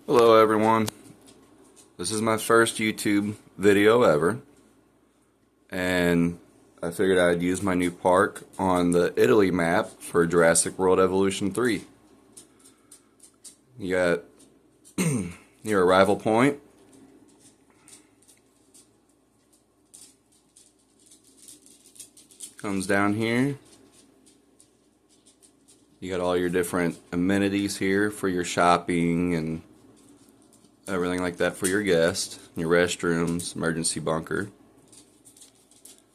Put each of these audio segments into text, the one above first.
Hello everyone, this is my first YouTube video ever, and I figured I'd use my new park on the Italy map for Jurassic World Evolution 3. You got your arrival point, comes down here. You got all your different amenities here for your shopping and everything like that for your guests, your restrooms, emergency bunker.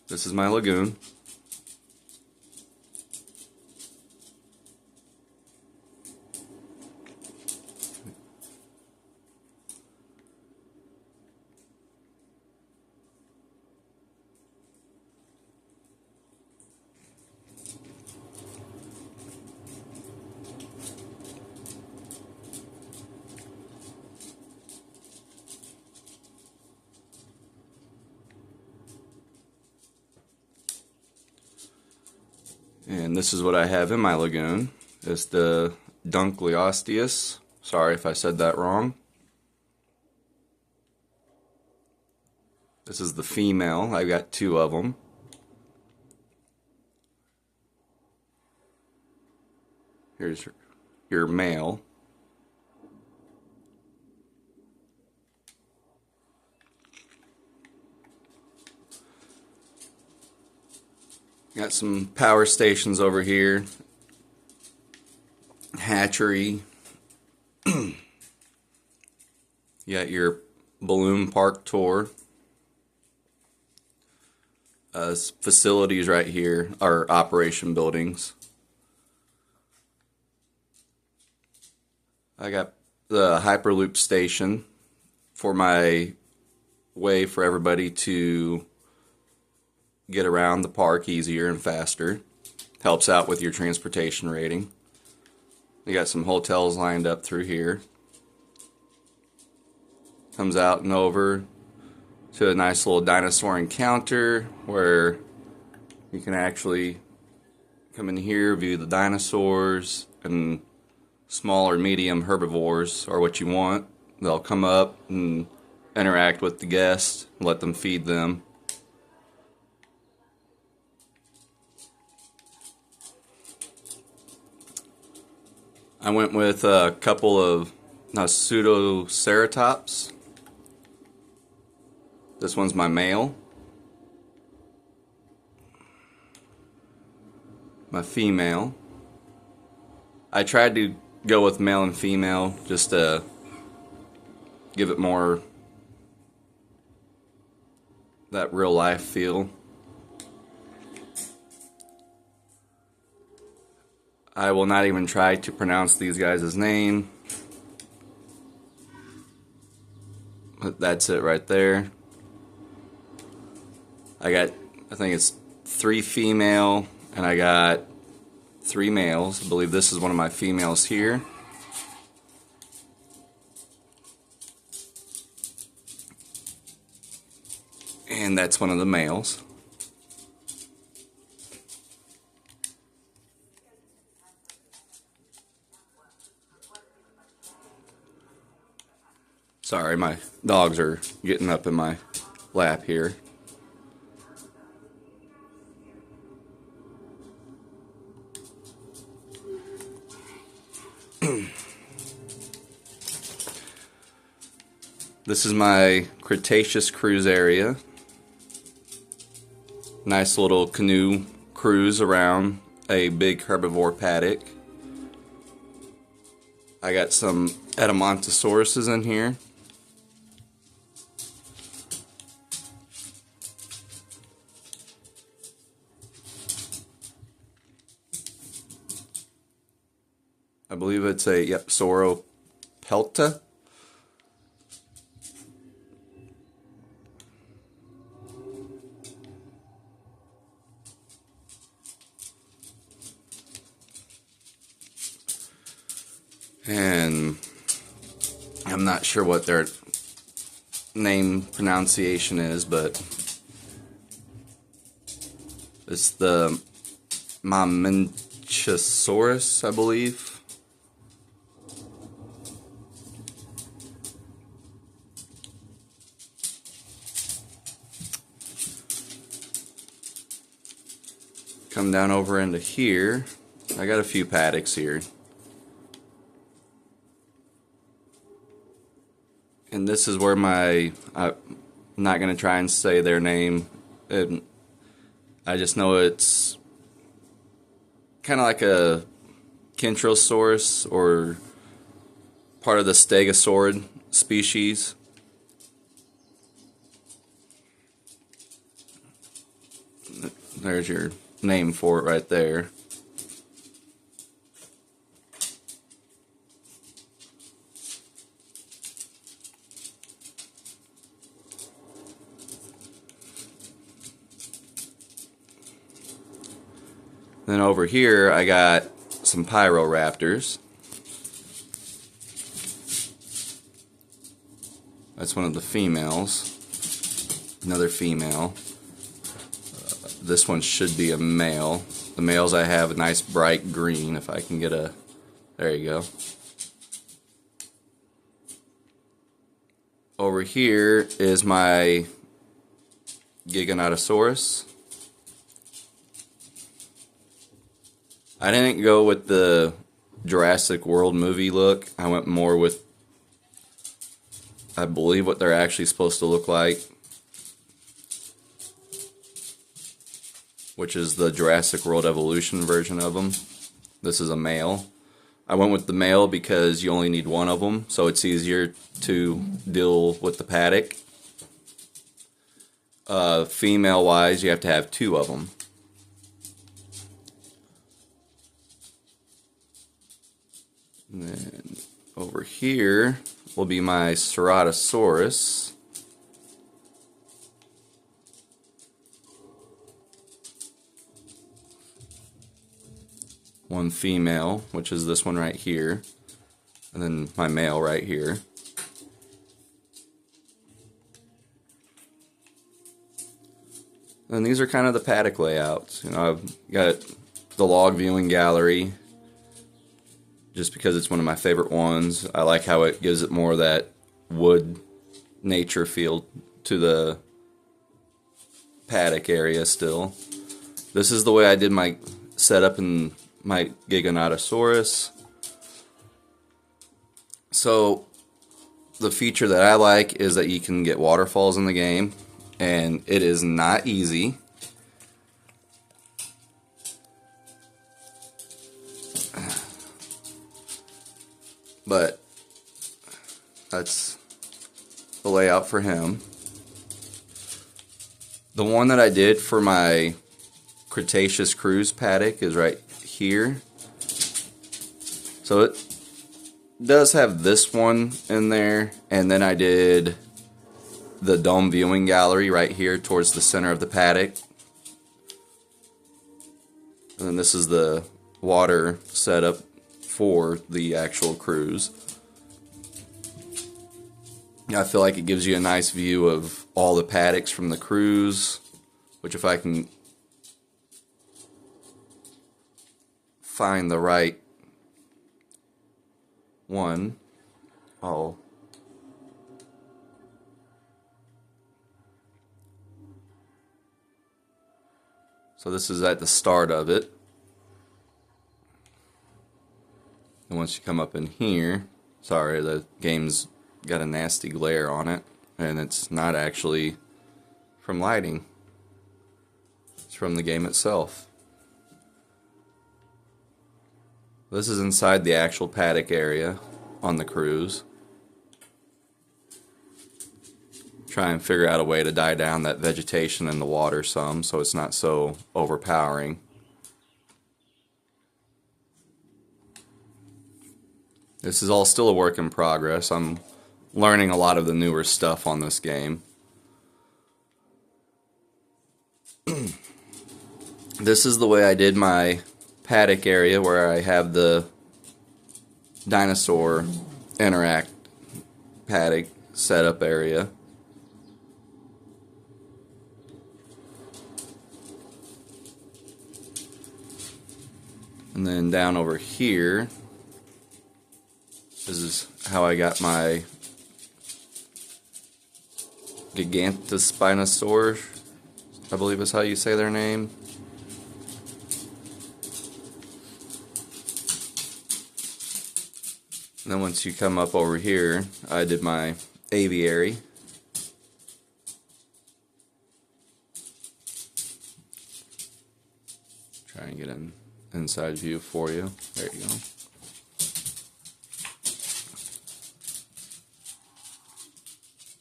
This is my lagoon. And this is what I have in my lagoon. It's the Dunkleosteus. Sorry if I said that wrong. This is the female. I've got two of them. Here's your male. Got some power stations over here. Hatchery. You got your balloon park tour. Facilities right here are operation buildings. I got the Hyperloop station for my way for everybody to get around the park easier and faster. Helps out with your transportation rating. You got some hotels lined up through here. Comes out and over to a nice little dinosaur encounter where you can actually come in here, view the dinosaurs, and small or medium herbivores are what you want. They'll come up and interact with the guests, let them feed them. I went with a couple of pseudoceratops. This one's my male. My female. I tried to go with male and female just to give it more that real life feel. I will not even try to pronounce these guys' name. But that's it right there. I think it's 3 female, and I got 3 males. I believe this is one of my females here. And that's one of the males. Sorry, my dogs are getting up in my lap here. This is my Cretaceous cruise area. Nice little canoe cruise around a big herbivore paddock. I got some Edemontosauruses in here. I believe it's a Sauropelta. And I'm not sure what their name pronunciation is, but it's the Mamenchisaurus, I believe. come down over into here. I got a few paddocks here. And this is where I'm not going to try and say their name. I just know it's kind of like a Kentrosaurus or part of the Stegosaurid species. There's your name for it right there. Then over here I got some Pyroraptors. That's one of the females. Another female. This one should be a male. The males I have a nice bright green. If I can get a... There you go. Over here is my Giganotosaurus. I didn't go with the Jurassic World movie look. I went more with, I believe, what they're actually supposed to look like, which is the Jurassic World Evolution version of them. This is a male. I went with the male because you only need one of them, so it's easier to deal with the paddock. Female-wise, you have to have two of them. And then over here will be my Ceratosaurus. One female, which is this one right here, and then my male right here. And these are kind of the paddock layouts. You know, I've got the log viewing gallery, just because it's one of my favorite ones. I like how it gives it more of that wood nature feel to the paddock area still. This is the way I did my setup in my Giganotosaurus. So the feature that I like is that you can get waterfalls in the game, and it is not easy. But that's the layout for him. The one that I did for my Cretaceous Cruise paddock is right here. So it does have this one in there, and then I did the dome viewing gallery right here towards the center of the paddock. And then this is the water setup for the actual cruise. I feel like it gives you a nice view of all the paddocks from the cruise, which if I can find the right one, so this is at the start of it. And once you come up in here, sorry, the game's got a nasty glare on it, and it's not actually from lighting. It's from the game itself. This is inside the actual paddock area on the cruise. Try and figure out a way to die down that vegetation in the water some so it's not so overpowering. This is all still a work in progress. I'm learning a lot of the newer stuff on this game. This is the way I did my paddock area where I have the dinosaur interact paddock setup area. And then down over here, this is how I got my Gigantospinosaur, I believe is how you say their name. And then once you come up over here, I did my aviary. Try and get an inside view for you. There you go.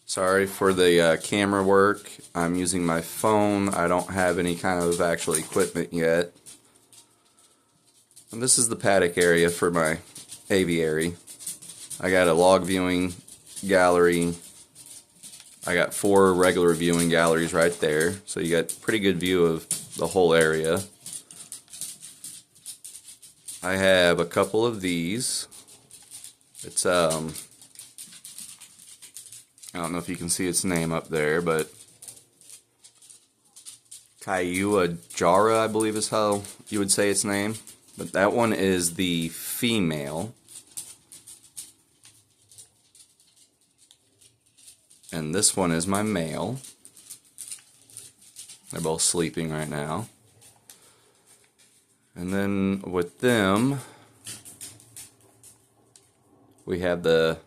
Sorry for the camera work. I'm using my phone. I don't have any kind of actual equipment yet. And this is the paddock area for my aviary. I got a log viewing gallery. I got 4 regular viewing galleries right there. So you got a pretty good view of the whole area. I have a couple of these. It's I don't know if you can see its name up there, but Kaiua Jara, I believe is how you would say its name. But that one is the female. And this one is my male. They're both sleeping right now. And then with them, we have the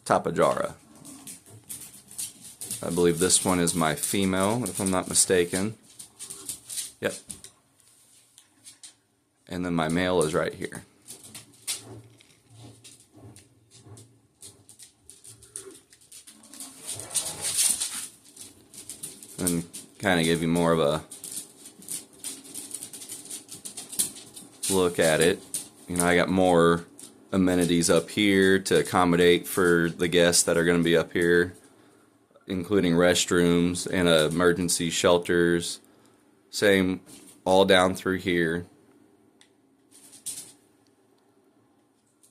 Tapajara. I believe this one is my female, if I'm not mistaken. Yep. And then my male is right here. And kind of give you more of a look at it. You know, I got more amenities up here to accommodate for the guests that are going to be up here, including restrooms and emergency shelters. Same all down through here.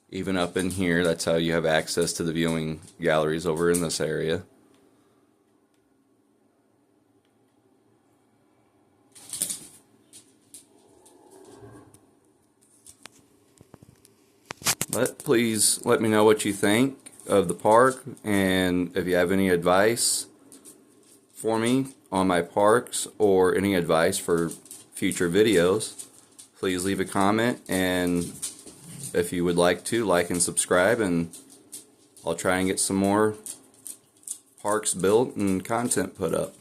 Even up in here, that's how you have access to the viewing galleries over in this area. But please let me know what you think of the park, and if you have any advice for me on my parks or any advice for future videos, please leave a comment, and if you would like to, like and subscribe, and I'll try and get some more parks built and content put up.